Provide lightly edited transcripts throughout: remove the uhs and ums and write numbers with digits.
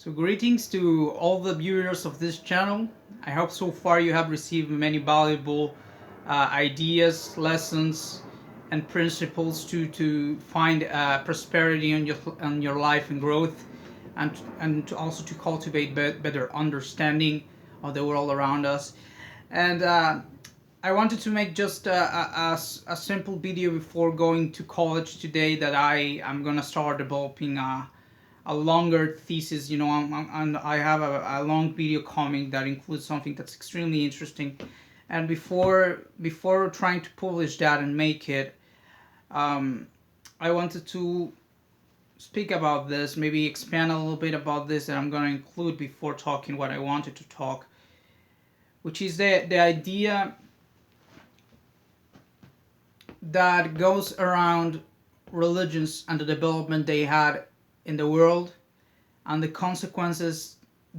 So greetings to all the viewers of this channel. I hope so far you have received many valuable ideas, lessons, and principles to find prosperity on your life and growth, and to also to cultivate better understanding of the world around us. And I wanted to make just a simple video before going to college today that I am gonna start developing a longer thesis. I have a long video coming that includes something that's extremely interesting. And before trying to publish that and make it, um, I wanted to speak about this, maybe expand a little bit about this that I'm going to include before talking what I wanted to talk, which is the idea that goes around religions and the development they had in the world and the consequences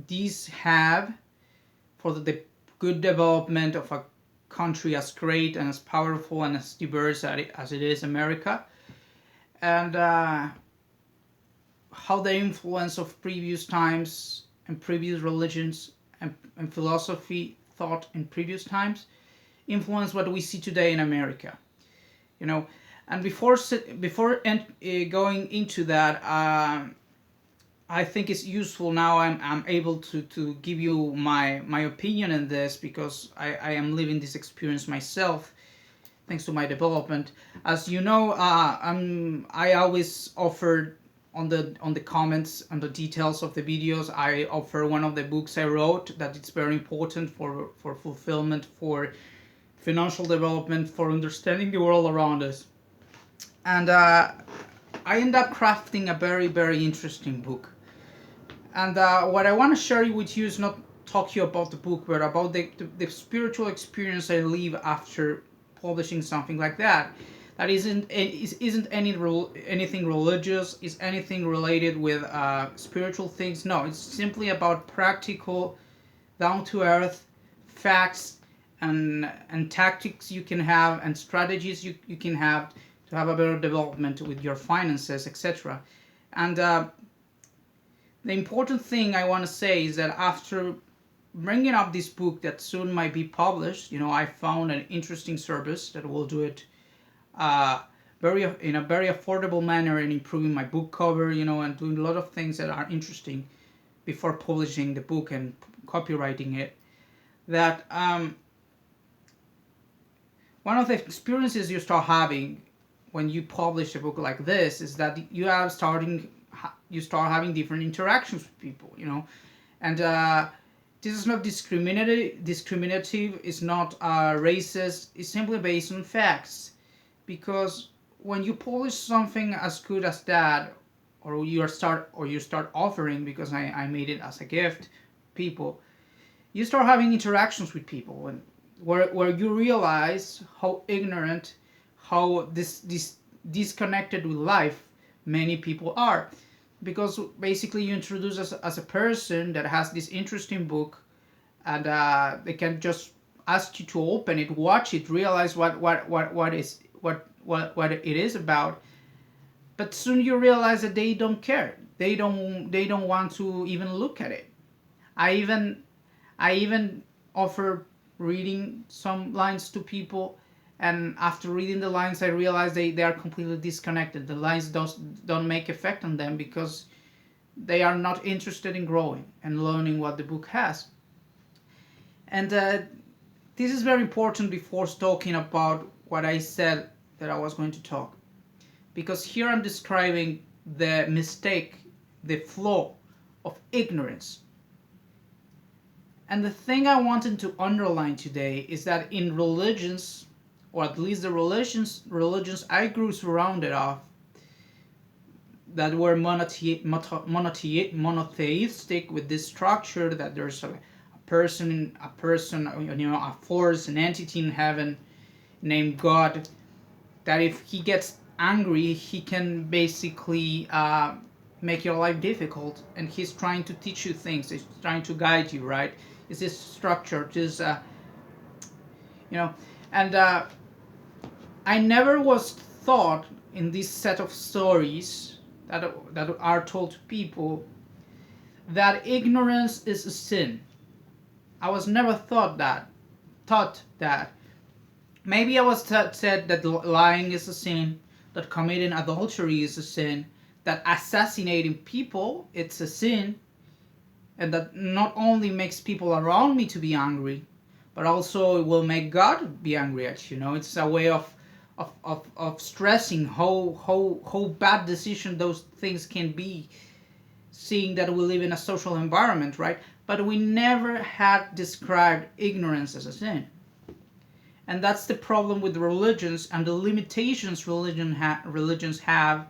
these have for the good development of a country as great and as powerful and as diverse as it is America, and how the influence of previous times and previous religions and philosophy thought in previous times influence what we see today in America. You know, and before going into that, I think it's useful now. I'm able to give you my opinion in this because I am living this experience myself thanks to my development. As you know, I always offer on the comments and the details of the videos. I offer one of the books I wrote that it's very important for fulfillment, for financial development, for understanding the world around us. And I end up crafting a very interesting book. And what I want to share with you is not talk you about the book, but about the spiritual experience I live after publishing something like that. That isn't anything religious, is anything related with spiritual things. No, it's simply about practical, down to earth facts and tactics you can have and strategies you can have to have a better development with your finances, etc. And the important thing I want to say is that after bringing up this book that soon might be published, I found an interesting service that will do it very in a very affordable manner and improving my book cover, and doing a lot of things that are interesting before publishing the book and copywriting it. That one of the experiences you start having when you publish a book like this is that you start having different interactions with people, and this is not discriminative, it's not racist, it's simply based on facts. Because when you publish something as good as that, or you start offering, because I made it as a gift, people, you start having interactions with people, and where you realize how ignorant, how this disconnected with life many people are. Because basically you introduce us as a person that has this interesting book, and they can just ask you to open it, watch it, realize what it is about. But soon you realize that they don't care, they don't want to even look at it. I even i even offer reading some lines to people, and after reading the lines I realize they are completely disconnected. The lines don't make effect on them because they are not interested in growing and learning what the book has. And this is very important before talking about what I said that I was going to talk, because here I'm describing the mistake, the flaw of ignorance. And the thing I wanted to underline today is that in religions, or at least the religions I grew surrounded of, that were monotheistic, with this structure that there's a person, a force, an entity in heaven named God, that if he gets angry, he can basically make your life difficult, and he's trying to teach you things, he's trying to guide you, right? It's this structure, just and I never was taught in this set of stories that are told to people that ignorance is a sin. I was never thought that. Maybe I was said that lying is a sin, that committing adultery is a sin, that assassinating people it's a sin, and that not only makes people around me to be angry, but also it will make God be angry at you. It's a way of stressing how bad decision those things can be, seeing that we live in a social environment, right? But we never had described ignorance as a sin. And that's the problem with religions and the limitations religions have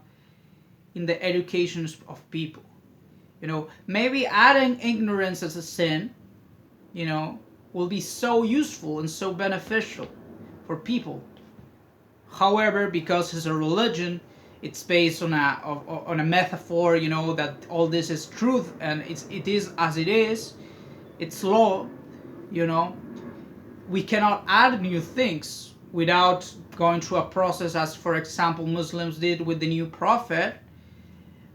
in the education of people. Maybe adding ignorance as a sin, will be so useful and so beneficial for people. However, because it's a religion, it's based on a metaphor, that all this is truth and it is as it is. It's law, you know. We cannot add new things without going through a process, as for example Muslims did with the new prophet.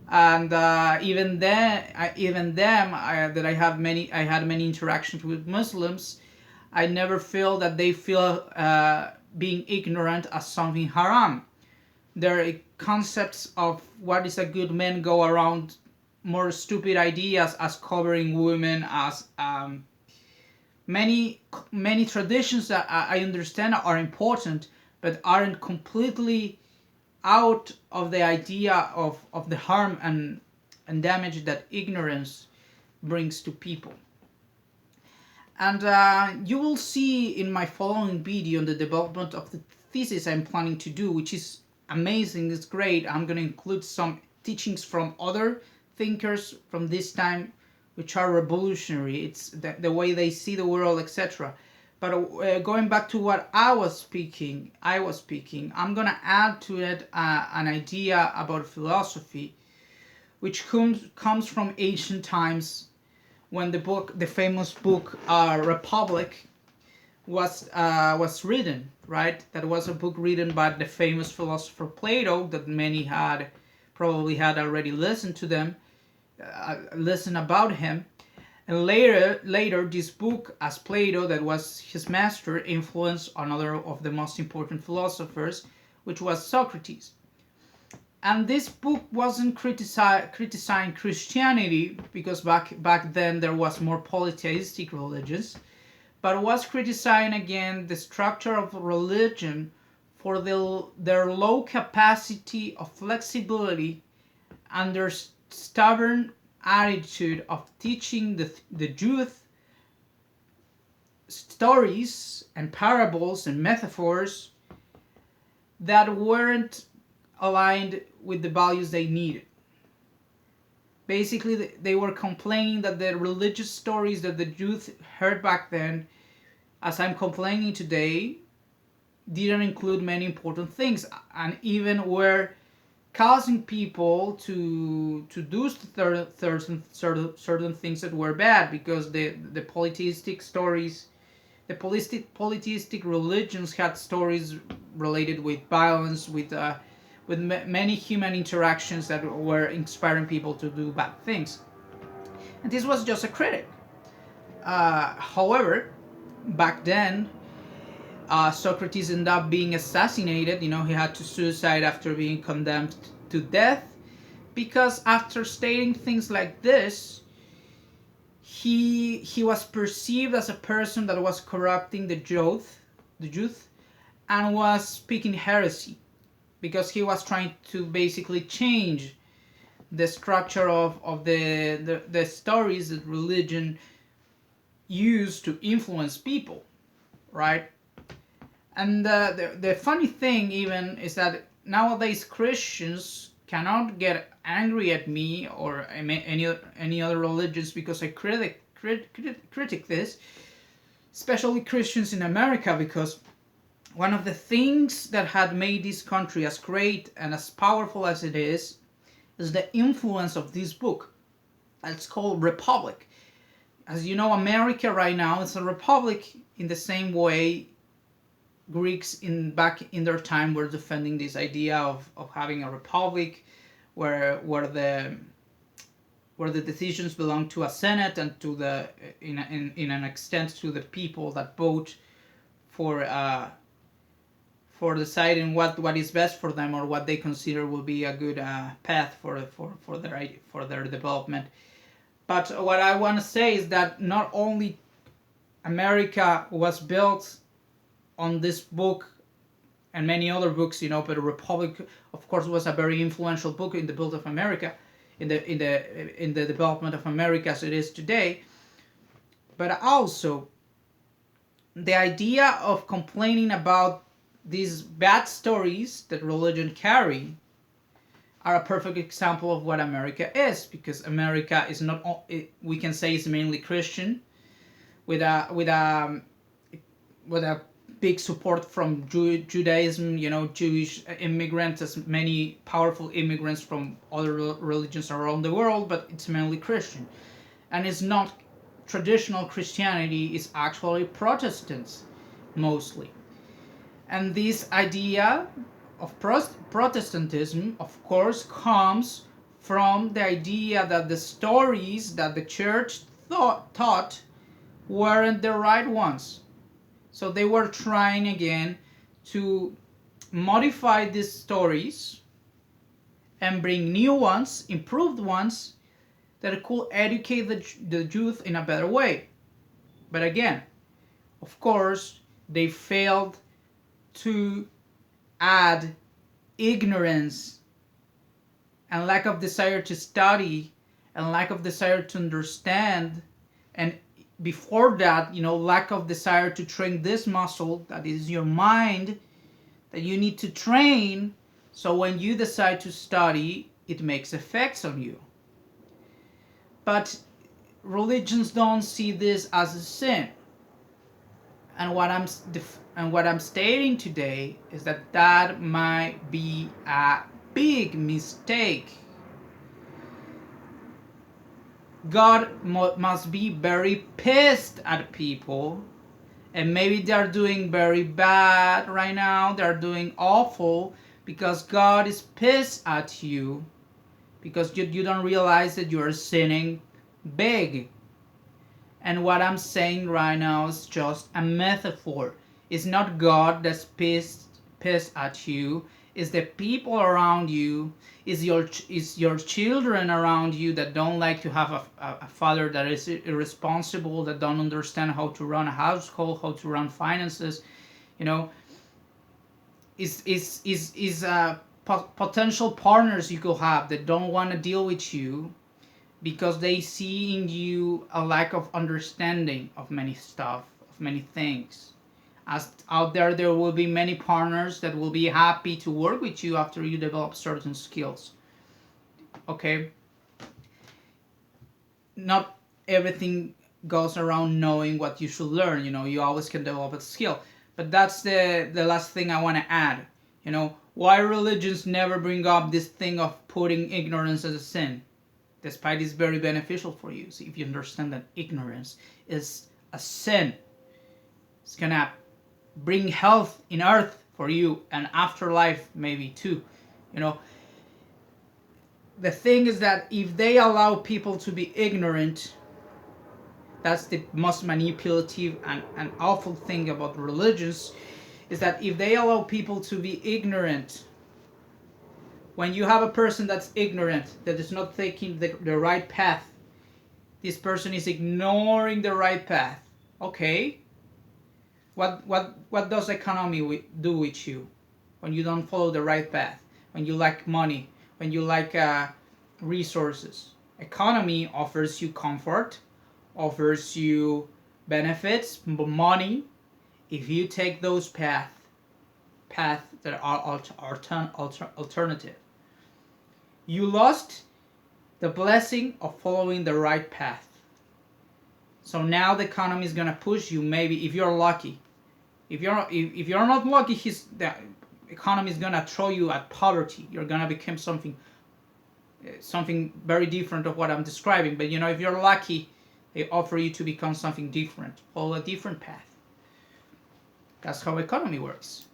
And even them, that I had many interactions with Muslims, I never feel that they feel being ignorant as something haram. Their concepts of what is a good man go around more stupid ideas as covering women, as many traditions that I understand are important, but aren't completely out of the idea of the harm and damage that ignorance brings to people. And you will see in my following video the development of the thesis I'm planning to do, which is amazing, it's great. I'm going to include some teachings from other thinkers from this time, which are revolutionary. It's the way they see the world, etc. But going back to what I was speaking, I'm going to add to it an idea about philosophy, which comes from ancient times, when the famous book Republic was written, right? That was a book written by the famous philosopher Plato, that many probably had already listened about him. And later this book, as Plato, that was his master, influenced another of the most important philosophers, which was Socrates. And this book wasn't criticizing Christianity, because back then there was more polytheistic religions, but was criticizing again the structure of religion for their low capacity of flexibility and their stubborn attitude of teaching the youth stories and parables and metaphors that weren't aligned with the values they needed. Basically, they were complaining that the religious stories that the youth heard back then, as I'm complaining today, didn't include many important things, and even were causing people to do certain things that were bad, because the polytheistic stories, the polytheistic religions had stories related with violence, with many human interactions that were inspiring people to do bad things. And this was just a critic. However, back then, Socrates ended up being assassinated. He had to suicide after being condemned to death, because after stating things like this, he was perceived as a person that was corrupting the youth, and was speaking heresy, because he was trying to basically change the structure of the stories that religion used to influence people, right? And the funny thing even is that nowadays Christians cannot get angry at me or any other religions because I critic this, especially Christians in America, because one of the things that had made this country as great and as powerful as it is the influence of this book. It's called Republic. As you know, America right now is a republic, in the same way Greeks back in their time were defending this idea of having a republic where where the decisions belong to a senate and to the in an extent to the people that vote for deciding what is best for them or what they consider will be a good path for their development. But what I want to say is that not only America was built on this book and many other books, but the Republic, of course, was a very influential book in the build of America, in the development of America as it is today. But also, the idea of complaining about these bad stories that religion carry are a perfect example of what America is, because America is not, we can say, is mainly Christian, with a big support from Judaism, Jewish immigrants, as many powerful immigrants from other religions around the world, but it's mainly Christian. And it's not traditional Christianity, it's actually Protestants, mostly. And this idea of Protestantism, of course, comes from the idea that the stories that the church taught weren't the right ones. So they were trying again to modify these stories and bring new ones, improved ones, that could educate the youth in a better way. But again, of course, they failed to add ignorance and lack of desire to study and lack of desire to understand, and before that, lack of desire to train this muscle that is your mind, that you need to train, so when you decide to study, it makes effects on you. But religions don't see this as a sin. And what I'm stating today is that might be a big mistake. God must be very pissed at people, and maybe they're doing very bad right now, they're doing awful, because God is pissed at you, because you don't realize that you're sinning big. And what I'm saying right now is just a metaphor. It's not God that's pissed at you. It's the people around you. It's your children around you that don't like to have a father that is irresponsible, that don't understand how to run a household, how to run finances. Is potential partners you could have that don't want to deal with you, because they see in you a lack of understanding of many stuff, of many things. As out there will be many partners that will be happy to work with you after you develop certain skills. Okay? Not everything goes around knowing what you should learn. You always can develop a skill. But that's the last thing I want to add. Why religions never bring up this thing of putting ignorance as a sin, despite it's very beneficial for you. So if you understand that ignorance is a sin, it's gonna bring health in earth for you and afterlife maybe too. The thing is that if they allow people to be ignorant, that's the most manipulative and awful thing about religions, is that if they allow people to be ignorant, when you have a person that's ignorant, that is not taking the right path, this person is ignoring the right path. Okay, what does economy do with you when you don't follow the right path? When you lack money, when you lack resources, economy offers you comfort, offers you benefits, money. If you take those paths that are alternative, you lost the blessing of following the right path. So now the economy is gonna push you. Maybe if you're lucky, if you're not lucky, the economy is gonna throw you at poverty. You're gonna become something very different of what I'm describing. But if you're lucky, they offer you to become something different, follow a different path. That's how economy works.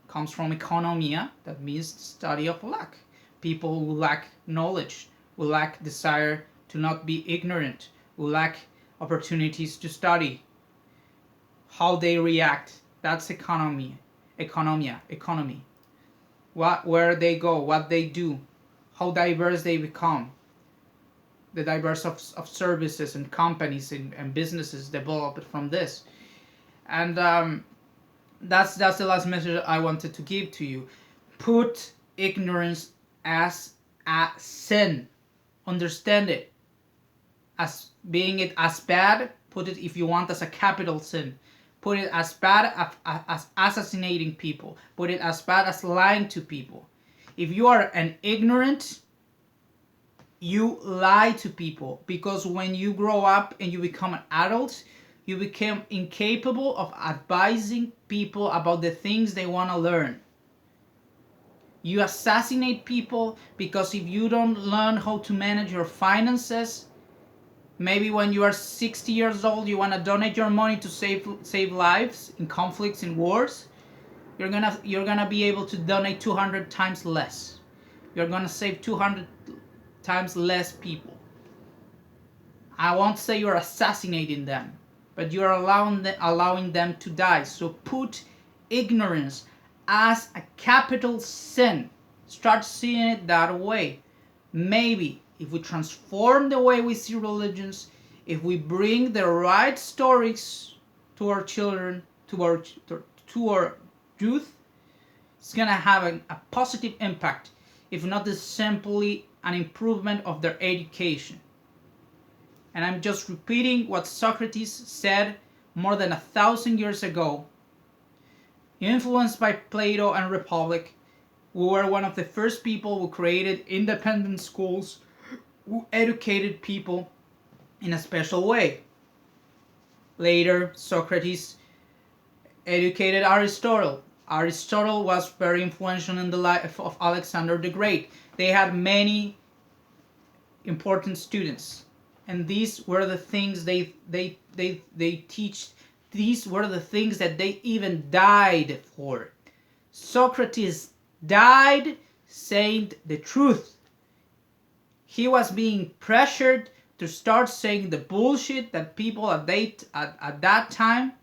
It comes from economia, that means study of lack. People who lack knowledge, We lack desire to not be ignorant. We lack opportunities to study. How they react, that's economy. Economy. Where they go, what they do, how diverse they become. The diverse of services and companies and businesses developed from this. And that's the last message I wanted to give to you. Put ignorance as a sin. Understand it as being it as bad. Put it, if you want, as a capital sin. Put it as bad as assassinating people. Put it as bad as lying to people. If you are an ignorant, you lie to people, because when you grow up and you become an adult, you become incapable of advising people about the things they want to learn. You assassinate people because if you don't learn how to manage your finances, maybe when you are 60 years old, you want to donate your money to save lives in conflicts, in wars, you're gonna be able to donate 200 times less. You're gonna save 200 times less people. I won't say you're assassinating them, but you're allowing them to die. So put ignorance as a capital sin. Start seeing it that way. Maybe if we transform the way we see religions, if we bring the right stories to our children, to our youth, it's gonna have a positive impact, if not simply an improvement of their education. And I'm just repeating what Socrates said more than 1,000 years ago. Influenced by Plato and Republic, we were one of the first people who created independent schools, who educated people in a special way. Later, Socrates educated Aristotle. Aristotle was very influential in the life of Alexander the Great. They had many important students, and these were the things they teach. These were the things that they even died for. Socrates died saying the truth. He was being pressured to start saying the bullshit that people at that time,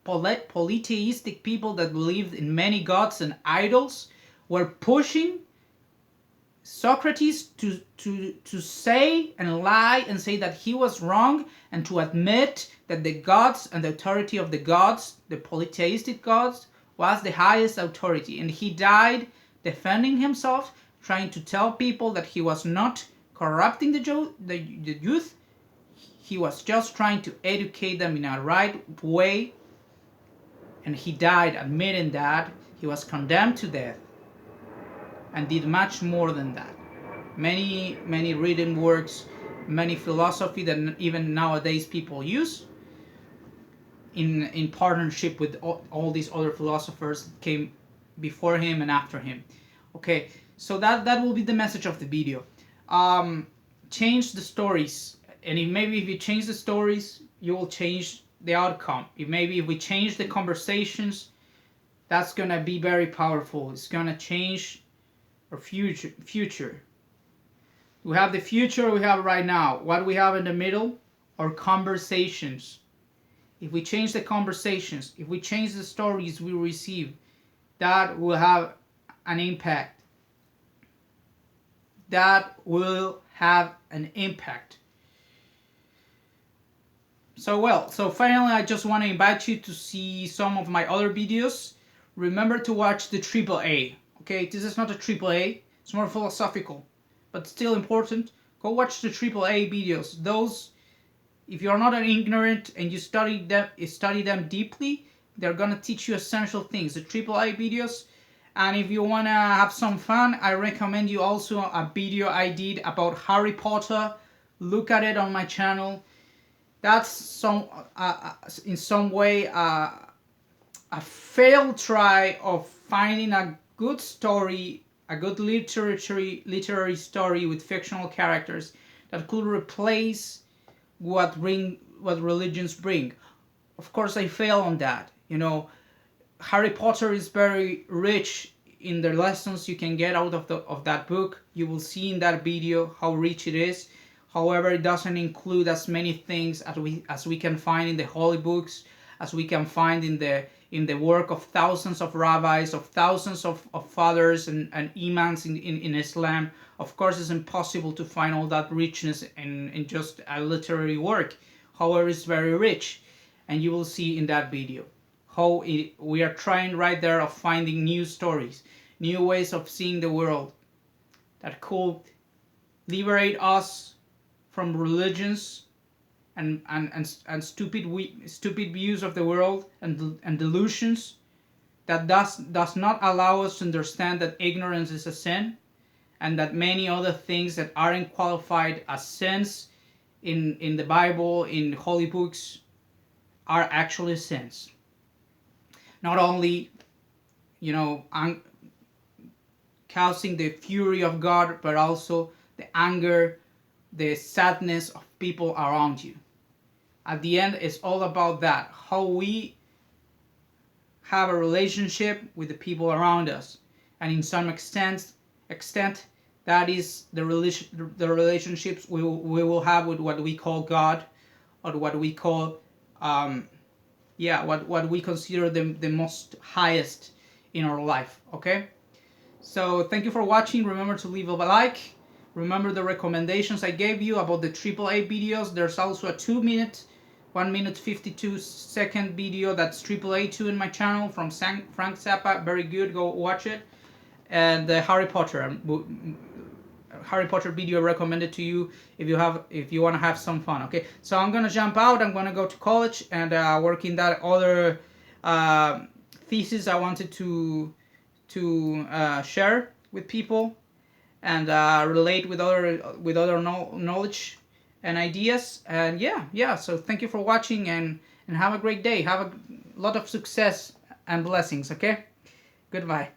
polytheistic people that believed in many gods and idols, were pushing Socrates to say and lie and say that he was wrong, and to admit that the gods and the authority of the gods, the polytheistic gods, was the highest authority. And he died defending himself, trying to tell people that he was not corrupting the youth. He was just trying to educate them in a right way. And he died admitting that. He was condemned to death and did much more than that. Many written works, many philosophy that even nowadays people use in partnership with all these other philosophers that came before him and after him. Okay, so that will be the message of the video. Change the stories, and if you change the stories, you will change the outcome. If we change the conversations, that's gonna be very powerful. It's gonna change our future. We have the future we have right now. What we have in the middle are conversations. If we change the conversations, if we change the stories we receive, that will have an impact. That will have an impact. So finally, I just want to invite you to see some of my other videos. Remember to watch the AAA. Okay, this is not a AAA. It's more philosophical, but still important. Go watch the AAA videos. Those, if you're not an ignorant and you study them deeply, they're gonna teach you essential things. The AAA videos. And if you wanna have some fun, I recommend you also a video I did about Harry Potter. Look at it on my channel. That's in some way a failed try of finding a good story, a good literary story with fictional characters that could replace what religions bring. Of course, I fail on that. Harry Potter is very rich in the lessons you can get out of that book. You will see in that video how rich it is. However, it doesn't include as many things as we can find in the holy books, as we can find in the work of thousands of rabbis, of thousands of fathers and imams in Islam. Of course, it's impossible to find all that richness in just a literary work. However, it's very rich, and you will see in that video how we are trying right there of finding new stories, new ways of seeing the world that could liberate us from religions and stupid views of the world and delusions that does not allow us to understand that ignorance is a sin, and that many other things that aren't qualified as sins in the Bible, in holy books, are actually sins. Not only, causing the fury of God, but also the anger, the sadness of people around you. At the end, it's all about that, how we have a relationship with the people around us, and in some extent that is the relationships we will have with what we call God, or what we call what we consider the most highest in our life. Okay, so thank you for watching. Remember to leave a like. Remember the recommendations I gave you about the AAA videos. There's also a 1 minute 52-second video that's AAA 2 in my channel from Frank Zappa. Very good, go watch it. And the Harry Potter video recommended to you if you want to have some fun. Okay, so I'm gonna jump out. I'm gonna go to college and work in that other thesis I wanted to share with people, and relate with other knowledge and ideas. And so thank you for watching, and have a great day. Have a lot of success and blessings. Okay, goodbye.